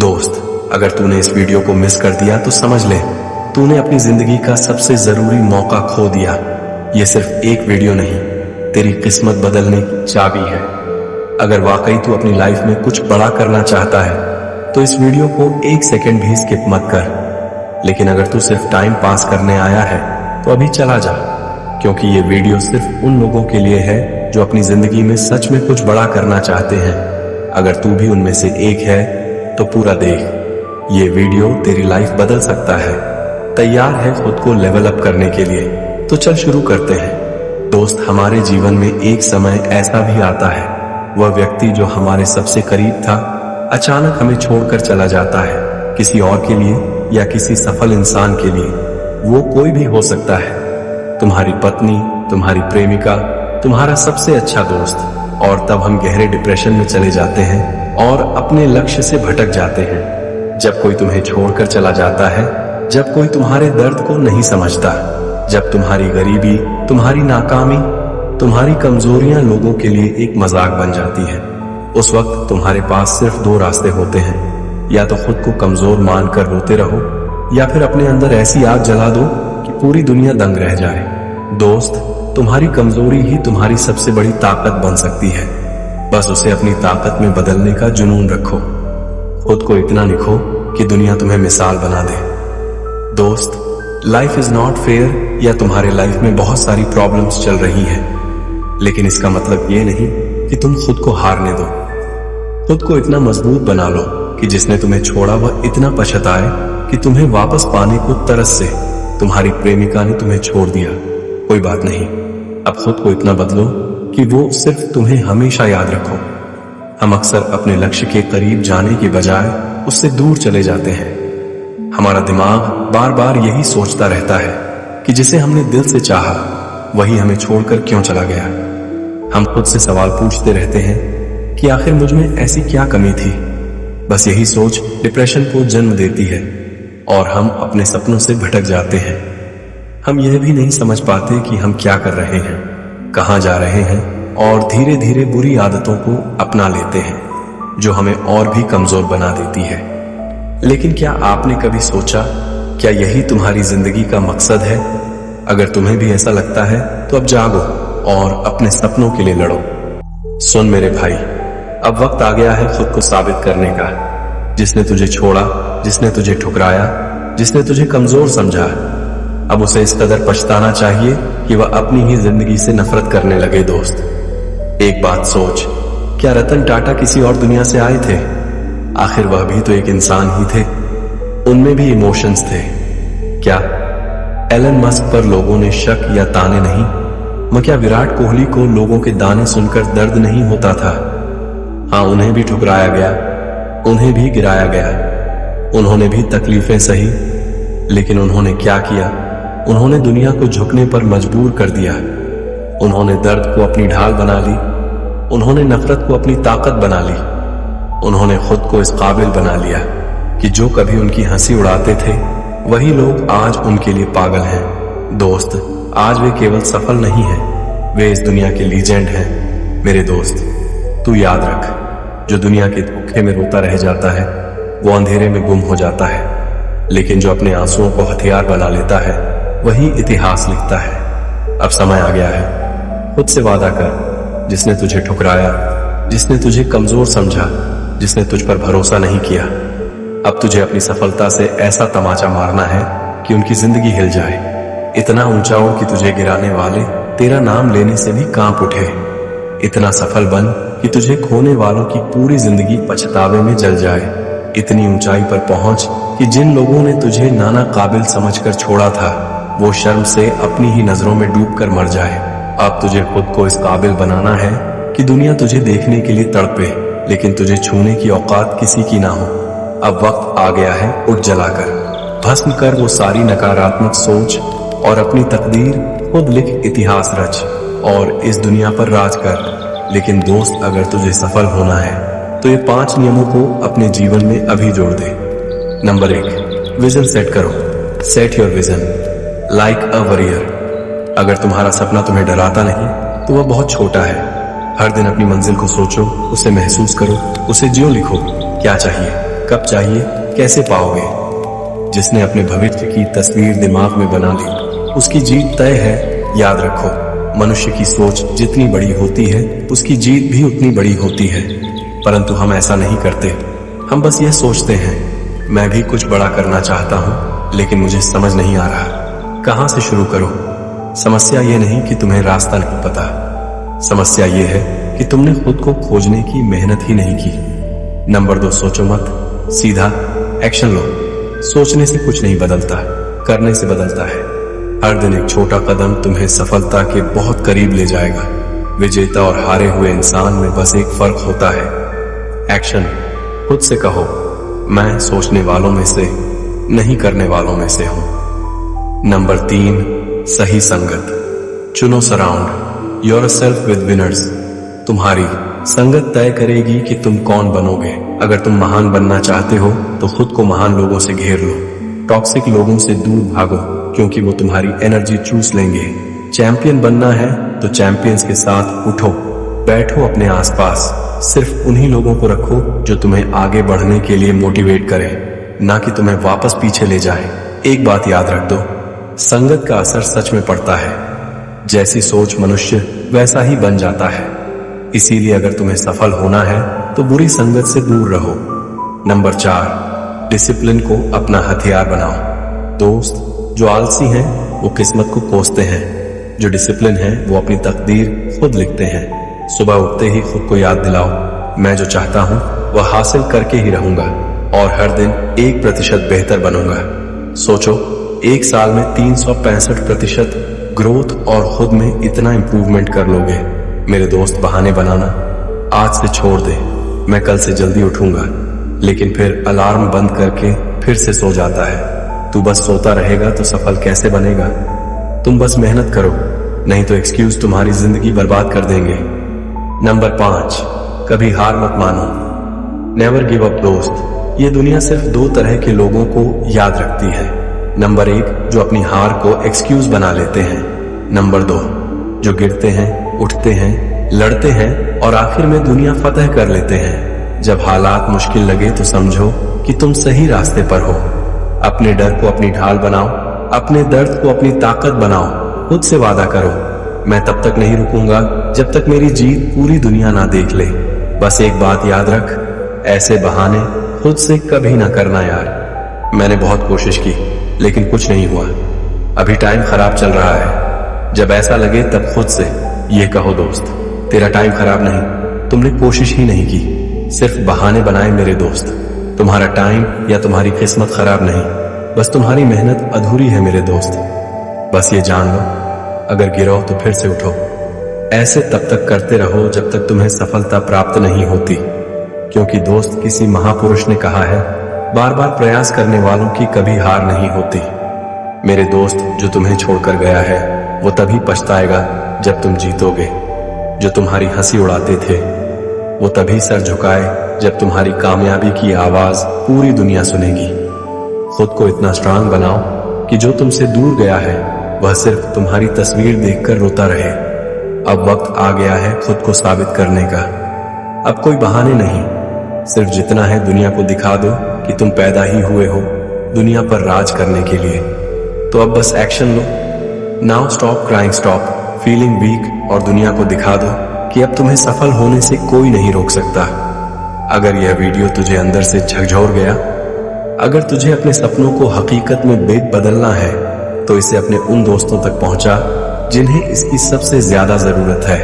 दोस्त, अगर तूने इस वीडियो को मिस कर दिया तो समझ ले तूने अपनी जिंदगी का सबसे जरूरी मौका खो दिया। ये सिर्फ एक वीडियो नहीं, तेरी किस्मत बदलने की चाबी है। अगर वाकई तू अपनी लाइफ में कुछ बड़ा करना चाहता है तो इस वीडियो को एक सेकंड भी स्किप मत कर। लेकिन अगर तू सिर्फ टाइम पास करने आया है तो अभी चला जा, क्योंकि ये वीडियो सिर्फ उन लोगों के लिए है जो अपनी जिंदगी में सच में कुछ बड़ा करना चाहते हैं। अगर तू भी उनमें से एक है तो पूरा देख, ये वीडियो तेरी लाइफ बदल सकता है। तैयार है खुद को लेवल अप करने के लिए? तो चल शुरू करते हैं। दोस्त, हमारे जीवन में एक समय ऐसा भी आता है, वह व्यक्ति जो हमारे सबसे करीब था अचानक हमें छोड़कर चला जाता है, किसी और के लिए या किसी सफल इंसान के लिए। वो कोई भी हो सकता है, तुम्हारी पत्नी, तुम्हारी प्रेमिका, तुम्हारा सबसे अच्छा दोस्त। और तब हम गहरे डिप्रेशन में चले जाते हैं और अपने लक्ष्य से भटक जाते हैं। जब कोई तुम्हें छोड़कर चला जाता है, जब कोई तुम्हारे दर्द को नहीं समझता, जब तुम्हारी गरीबी, तुम्हारी नाकामी, तुम्हारी कमजोरियां लोगों के लिए एक मजाक बन जाती है, उस वक्त तुम्हारे पास सिर्फ दो रास्ते होते हैं। या तो खुद को कमजोर मानकर रोते रहो, या फिर अपने अंदर ऐसी आग जला दो कि पूरी दुनिया दंग रह जाए। दोस्त, तुम्हारी कमजोरी ही तुम्हारी सबसे बड़ी ताकत बन सकती है। बस उसे अपनी ताकत में बदलने का जुनून रखो। खुद को इतना लिखो कि दुनिया तुम्हें मिसाल बना दे। दोस्त, लाइफ इज नॉट फेयर या तुम्हारे लाइफ में बहुत सारी प्रॉब्लम्स चल रही हैं, लेकिन इसका मतलब ये नहीं कि तुम खुद को हारने दो। खुद को इतना मजबूत बना लो कि जिसने तुम्हें छोड़ा वह इतना पछताए कि तुम्हें वापस पाने को तरस से। तुम्हारी प्रेमिका ने तुम्हें छोड़ दिया, कोई बात नहीं, अब खुद को इतना बदलो कि वो सिर्फ तुम्हें हमेशा याद रखो। हम अक्सर अपने लक्ष्य के करीब जाने के बजाय उससे दूर चले जाते हैं। हमारा दिमाग बार बार यही सोचता रहता है कि जिसे हमने दिल से चाहा वही हमें छोड़कर क्यों चला गया। हम खुद से सवाल पूछते रहते हैं कि आखिर मुझ में ऐसी क्या कमी थी। बस यही सोच डिप्रेशन को जन्म देती है और हम अपने सपनों से भटक जाते हैं। हम यह भी नहीं समझ पाते कि हम क्या कर रहे हैं, कहां जा रहे हैं, और धीरे धीरे बुरी आदतों को अपना लेते हैं जो हमें और भी कमजोर बना देती है। लेकिन क्या आपने कभी सोचा, क्या यही तुम्हारी जिंदगी का मकसद है? अगर तुम्हें भी ऐसा लगता है तो अब जागो और अपने सपनों के लिए लड़ो। सुन मेरे भाई, अब वक्त आ गया है खुद को साबित करने का। जिसने तुझे छोड़ा, जिसने तुझे ठुकराया, जिसने तुझे कमजोर समझा, अब उसे इस कदर पछताना चाहिए कि वह अपनी ही जिंदगी से नफरत करने लगे। दोस्त, एक बात सोच, क्या रतन टाटा किसी और दुनिया से आए थे? आखिर वह भी तो एक इंसान ही थे, उनमें भी इमोशंस थे। क्या एलन मस्क पर लोगों ने शक या ताने नहीं? क्या विराट कोहली को लोगों के दाने सुनकर दर्द नहीं होता था? हाँ, उन्हें भी ठुकराया गया, उन्हें भी गिराया गया, उन्होंने भी तकलीफें सही, लेकिन उन्होंने क्या किया? उन्होंने दुनिया को झुकने पर मजबूर कर दिया। उन्होंने दर्द को अपनी ढाल बना ली, उन्होंने नफरत को अपनी ताकत बना ली, उन्होंने खुद को इस काबिल बना लिया कि जो कभी उनकी हंसी उड़ाते थे वही लोग आज उनके लिए पागल हैं। दोस्त, आज वे केवल सफल नहीं हैं, वे इस दुनिया के लीजेंड हैं। मेरे दोस्त, तू याद रख, जो दुनिया के धोखे में रोता रह जाता है वो अंधेरे में गुम हो जाता है, लेकिन जो अपने आंसुओं को हथियार बना लेता है वही इतिहास लिखता है। अब समय आ गया है, खुद से वादा कर, जिसने तुझे ठुकराया, जिसने तुझे कमजोर समझा, जिसने तुझ पर भरोसा नहीं किया, अब तुझे अपनी सफलता से ऐसा तमाचा मारना है कि उनकी जिंदगी हिल जाए। इतना ऊंचा हो कि तुझे गिराने वाले तेरा नाम लेने से भी कांप उठे। इतना सफल बन कि तुझे खोने वालों की पूरी जिंदगी पछतावे में जल जाए। इतनी ऊंचाई पर पहुंच कि जिन लोगों ने तुझे नाना काबिल समझकर छोड़ा था वो शर्म से अपनी ही नजरों में डूबकर मर जाए। अब तुझे खुद को इस काबिल बनाना है कि दुनिया तुझे देखने के लिए तड़पे, लेकिन तुझे छूने की औकात किसी की ना हो। अब वक्त आ गया है, उठ जलाकर भस्म कर वो सारी नकारात्मक सोच और अपनी तकदीर खुद लिख, इतिहास रच और इस दुनिया पर राज कर। लेकिन दोस्त, अगर तुझे सफल होना है तो ये 5 नियमों को अपने जीवन में अभी जोड़ दे। नंबर 1, विजन सेट करो। Set your vision like a warrior. अगर तुम्हारा सपना तुम्हें डराता नहीं तो वह बहुत छोटा है। हर दिन अपनी मंजिल को सोचो, उसे महसूस करो, उसे ज्यों लिखो। क्या चाहिए? कब चाहिए कैसे पाओगे? जिसने अपने भविष्य की तस्वीर दिमाग में बना ली उसकी जीत तय है। याद रखो, मनुष्य की सोच जितनी बड़ी होती है उसकी जीत भी उतनी बड़ी होती है। परंतु हम ऐसा नहीं करते। हम बस ये सोचते हैं मैं भी कुछ बड़ा करना चाहता हूँ, लेकिन मुझे समझ नहीं आ रहा कहाँ से शुरू करूँ। समस्या ये नहीं कि तुम्हें रास्ता नहीं पता, समस्या ये है कि तुमने खुद को खोजने की मेहनत ही नहीं की। नंबर 2, सोचो मत, सीधा एक्शन लो। सोचने से कुछ नहीं बदलता, करने से बदलता है। हर दिन एक छोटा कदम तुम्हें सफलता के बहुत करीब ले जाएगा। विजेता और हारे हुए इंसान में बस एक फर्क होता है, एक्शन। खुद से कहो मैं सोचने वालों में से नहीं, करने वालों में से हूं। नंबर 3, सही संगत। चुनो सराउंड योरसेल्फ विद विनर्स। तुम्हारी संगत तय करेगी कि तुम कौन बनोगे। अगर तुम महान बनना चाहते हो तो खुद को महान लोगों से घेर लो। टॉक्सिक लोगों से दूर भागो, क्योंकि वो तुम्हारी एनर्जी चूस लेंगे। चैंपियन बनना है तो चैंपियंस के साथ उठो बैठो। अपने आसपास सिर्फ उन्हीं लोगों को रखो जो तुम्हें आगे बढ़ने के लिए मोटिवेट करें, ना कि तुम्हें वापस पीछे ले जाए। एक बात याद रख दो, संगत का असर सच में पड़ता है। जैसी सोच मनुष्य वैसा ही बन जाता है। इसीलिए अगर तुम्हें सफल होना है तो बुरी संगत से दूर रहो। नंबर 4, डिसिप्लिन को अपना हथियार बनाओ। दोस्त जो आलसी हैं वो किस्मत को कोसते हैं, जो डिसिप्लिन है वो अपनी तकदीर खुद लिखते हैं। सुबह उठते ही खुद को याद दिलाओ मैं जो चाहता हूं वह हासिल करके ही रहूंगा और हर दिन 1% बेहतर बनूंगा। सोचो, एक साल में 365% ग्रोथ और खुद में इतना इंप्रूवमेंट कर लोगे। मेरे दोस्त बहाने बनाना आज से छोड़ दे। मैं कल से जल्दी उठूंगा, लेकिन फिर अलार्म बंद करके फिर से सो जाता है। तू बस सोता रहेगा तो सफल कैसे बनेगा? तुम बस मेहनत करो, नहीं तो एक्सक्यूज तुम्हारी जिंदगी बर्बाद कर देंगे। नंबर 5, कभी हार मत मानो। नेवर गिव अप दोस्त। ये दुनिया सिर्फ 2 तरह के लोगों को याद रखती है। नंबर 1, जो अपनी हार को एक्सक्यूज बना लेते हैं। नंबर 2, जो गिरते हैं, उठते हैं, लड़ते हैं और आखिर में दुनिया फतह कर लेते हैं। जब हालात मुश्किल लगे तो समझो कि तुम सही रास्ते पर हो। अपने डर को अपनी ढाल बनाओ, अपने दर्द को अपनी ताकत बनाओ। खुद से वादा करो मैं तब तक नहीं रुकूंगा जब तक मेरी जीत पूरी दुनिया ना देख ले। बस एक बात याद रख, ऐसे बहाने खुद से कभी ना करना यार। मैंने बहुत कोशिश की लेकिन कुछ नहीं हुआ। अभी टाइम खराब चल रहा है। जब ऐसा लगे तब खुद से ये कहो दोस्त तेरा टाइम खराब नहीं, तुमने कोशिश ही नहीं की, सिर्फ बहाने बनाए मेरे दोस्त। तुम्हारा टाइम या तुम्हारी किस्मत खराब नहीं, बस तुम्हारी मेहनत अधूरी है मेरे दोस्त। बस ये जान लो, अगर गिरो तो फिर से उठो। ऐसे तब तक करते रहो जब तक तुम्हें सफलता प्राप्त नहीं होती, क्योंकि दोस्त किसी महापुरुष ने कहा है बार बार प्रयास करने वालों की कभी हार नहीं होती। मेरे दोस्त जो तुम्हें छोड़कर गया है वो तभी पछताएगा जब तुम जीतोगे। जो तुम्हारी हंसी उड़ाते थे वो तभी सर झुकाए जब तुम्हारी कामयाबी की आवाज पूरी दुनिया सुनेगी। खुद को इतना स्ट्रांग बनाओ कि जो तुमसे दूर गया है वह सिर्फ तुम्हारी तस्वीर देखकर रोता रहे। अब वक्त आ गया है खुद को साबित करने का। अब कोई बहाने नहीं, सिर्फ जितना है दुनिया को दिखा दो कि तुम पैदा ही हुए हो दुनिया पर राज करने के लिए। तो अब बस एक्शन लो। Now stop crying, stop feeling weak और दुनिया को दिखा दो कि अब तुम्हें सफल होने से कोई नहीं रोक सकता। अगर यह वीडियो तुझे अंदर से झकझोर गया, अगर तुझे अपने सपनों को हकीकत में बदलना है, तो इसे अपने उन दोस्तों तक पहुंचा जिन्हें इसकी सबसे ज्यादा जरूरत है।